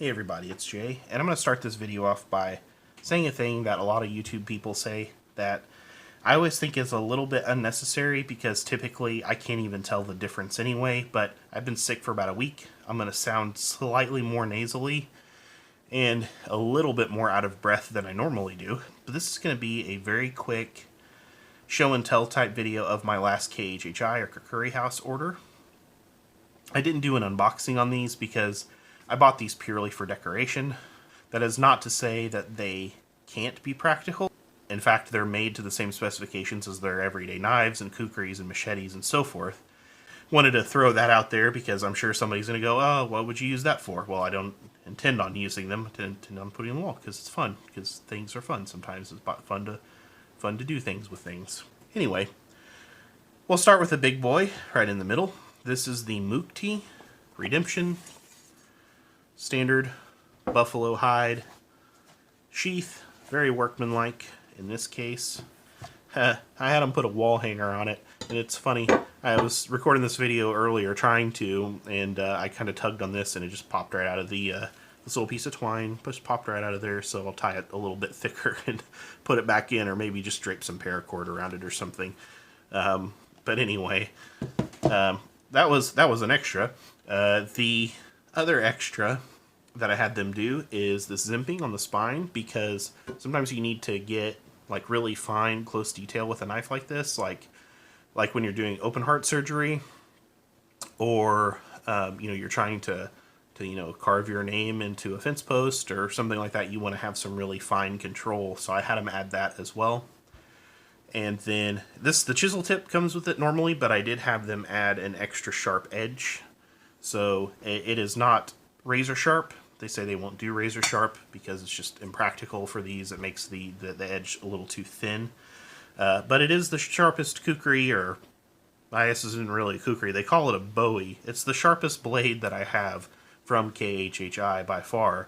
Hey everybody, it's Jay, and I'm going to start this video off by saying a thing that a lot of YouTube people say that I always think is a little bit unnecessary because typically I can't even tell the difference anyway, but I've been sick for about a week. I'm going to sound slightly more nasally and a little bit more out of breath than I normally do, but this is going to be a very quick show and tell type video of my last KHHI or Kukuri House order. I didn't do an unboxing on these because I bought these purely for decoration. That is not to say that they can't be practical. In fact, they're made to the same specifications as their everyday knives and kukuris and machetes and so forth. Wanted to throw that out there because I'm sure somebody's going to go, oh, what would you use that for? Well, I don't intend on using them. I intend on putting them on the wall because it's fun. Because things are fun. Sometimes it's fun to do things with things. Anyway, we'll start with the big boy right in the middle. This is the Mukti Redemption standard buffalo hide sheath, very workmanlike in this case. I had them put a wall hanger on it, and it's funny, I was recording this video earlier trying to, and I kind of tugged on this and it just popped right out of the this little piece of twine, just popped right out of there, so I'll tie it a little bit thicker and put it back in, or maybe just drape some paracord around it or something. But anyway, that was an extra. The other extra that I had them do is this zimping on the spine, because sometimes you need to get like really fine, close detail with a knife like this, like when you're doing open heart surgery, or you're trying to carve your name into a fence post or something like that. You want to have some really fine control, so I had them add that as well. And then the chisel tip comes with it normally, but I did have them add an extra sharp edge. So it is not razor sharp. They say they won't do razor sharp because it's just impractical for these. It makes the edge a little too thin. But it is the sharpest kukri, or I guess this isn't really a kukri. They call it a Bowie. It's the sharpest blade that I have from KHHI by far.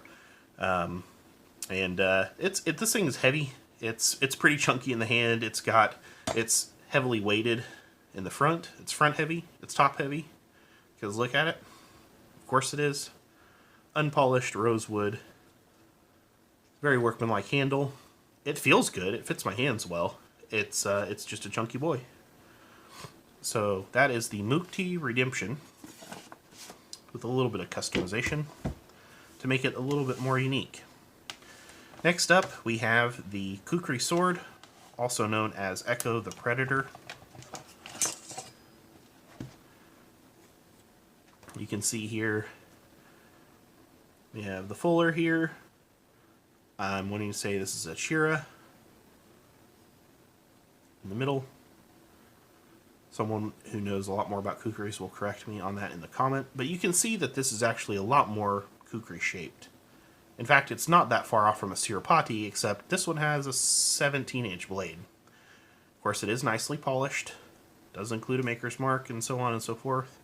This thing is heavy. It's pretty chunky in the hand. It's heavily weighted in the front. It's front heavy. It's top heavy. Because look at it. Of course it is. Unpolished rosewood. Very workmanlike handle. It feels good. It fits my hands well. It's just a chunky boy. So that is the Mukti Redemption with a little bit of customization to make it a little bit more unique. Next up, we have the Kukri sword, also known as Echo the Predator. You can see here we have the fuller here. I'm wanting to say this is a Shira in the middle. Someone who knows a lot more about kukuris will correct me on that in the comment, but you can see that this is actually a lot more kukri shaped. In fact, it's not that far off from a Sirupati, except this one has a 17-inch blade. Of course, it is nicely polished, does include a maker's mark, and so on and so forth.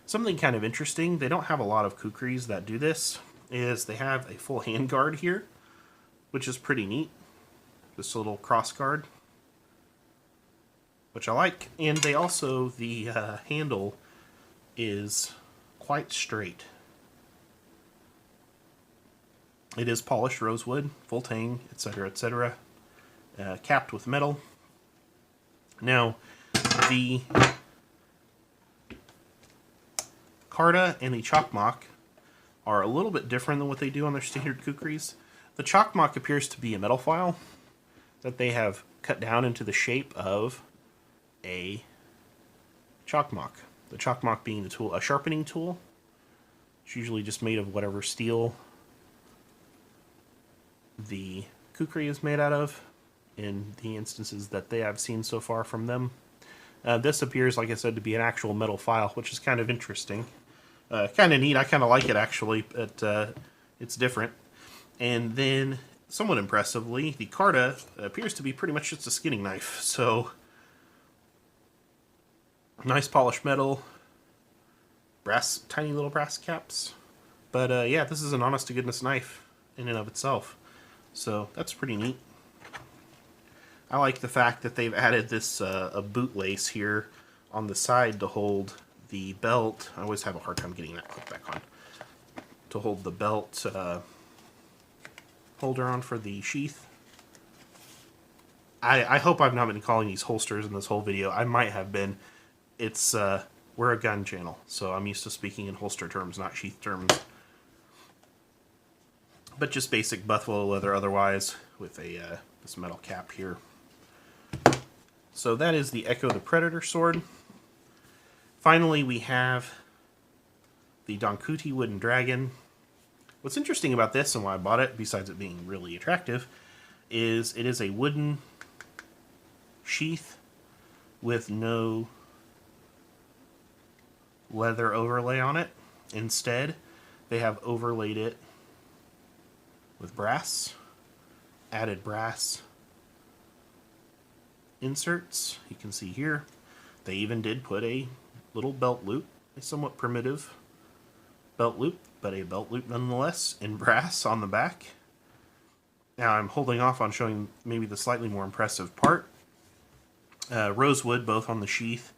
Something kind of interesting, they don't have a lot of kukuris that do this, is they have a full hand guard here, which is pretty neat. This little cross guard, which I like. And they also, the handle is quite straight. It is polished rosewood, full tang, etc., etc., capped with metal. Now, the Karta and the Chakmak are a little bit different than what they do on their standard kukuris. The Chakmak appears to be a metal file that they have cut down into the shape of a Chakmak. The Chakmak being the tool, a sharpening tool. It's usually just made of whatever steel the kukri is made out of, in the instances that they have seen so far from them. This appears, like I said, to be an actual metal file, which is kind of interesting. Kind of neat. I kind of like it, actually, but it's different. And then, somewhat impressively, the Karta appears to be pretty much just a skinning knife. So, nice polished metal, tiny little brass caps. But yeah, this is an honest-to-goodness knife in and of itself. So, that's pretty neat. I like the fact that they've added this a bootlace here on the side to hold the belt. I always have a hard time getting that clip back on. to hold the belt holder on for the sheath. I hope I've not been calling these holsters in this whole video. I might have been. It's we're a gun channel, so I'm used to speaking in holster terms, not sheath terms. But just basic buffalo leather otherwise, with a this metal cap here. So that is the Echo the Predator sword. Finally, we have the Dhankute Wooden Dragon. What's interesting about this and why I bought it, besides it being really attractive, is it is a wooden sheath with no leather overlay on it. Instead, they have overlaid it with brass, added brass inserts. You can see here, they even did put a little belt loop, a somewhat primitive belt loop, but a belt loop nonetheless, in brass on the back. Now I'm holding off on showing maybe the slightly more impressive part. Rosewood both on the sheath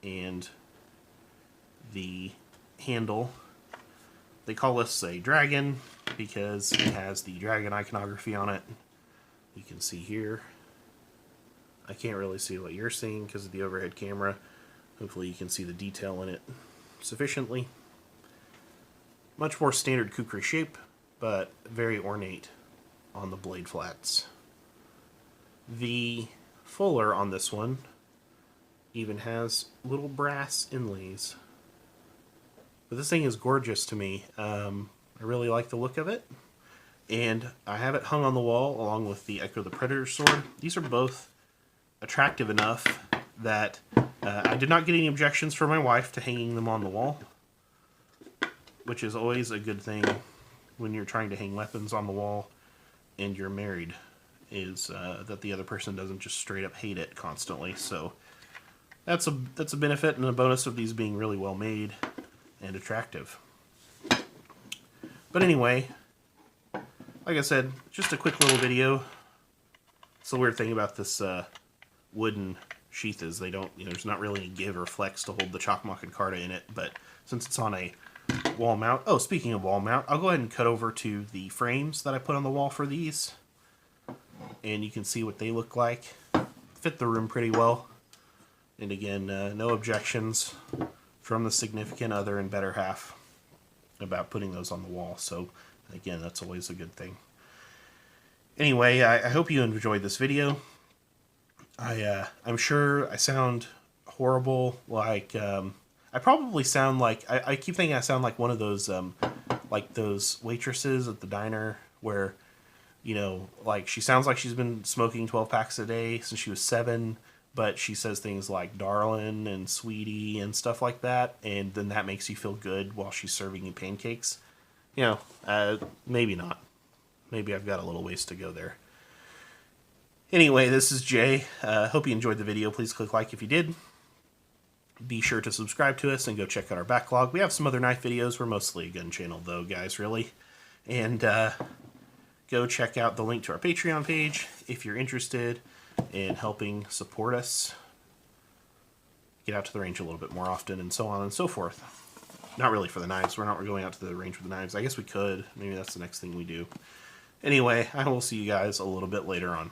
and the handle. They call this a dragon because it has the dragon iconography on it. You can see here. I can't really see what you're seeing because of the overhead camera. Hopefully you can see the detail in it sufficiently. Much more standard kukri shape, but very ornate on the blade flats. The fuller on this one even has little brass inlays. But this thing is gorgeous to me. I really like the look of it. And I have it hung on the wall along with the Echo the Predator sword. These are both attractive enough that I did not get any objections from my wife to hanging them on the wall, which is always a good thing when you're trying to hang weapons on the wall and you're married, is that the other person doesn't just straight up hate it constantly. So that's a benefit and a bonus of these being really well made and attractive. But anyway, like I said, just a quick little video. It's the weird thing about this wooden sheath is they don't, there's not really a give or flex to hold the Chakmak and Carta in it, but since it's on a wall mount. Oh, speaking of wall mount, I'll go ahead and cut over to the frames that I put on the wall for these. And you can see what they look like. Fit the room pretty well. And again, no objections from the significant other and better half about putting those on the wall. So again, that's always a good thing. Anyway, I hope you enjoyed this video. I'm sure I sound horrible. Like, I probably sound like, I keep thinking I sound like one of those, like those waitresses at the diner where, like she sounds like she's been smoking 12 packs a day since she was 7, but she says things like darling and sweetie and stuff like that, and then that makes you feel good while she's serving you pancakes. Maybe not. Maybe I've got a little ways to go there. Anyway, this is Jay. Hope you enjoyed the video. Please click like if you did. Be sure to subscribe to us and go check out our backlog. We have some other knife videos. We're mostly a gun channel though, guys, really. And go check out the link to our Patreon page if you're interested in helping support us get out to the range a little bit more often, and so on and so forth. Not really for the knives. We're not going out to the range with the knives. I guess we could. Maybe that's the next thing we do. Anyway, I will see you guys a little bit later on.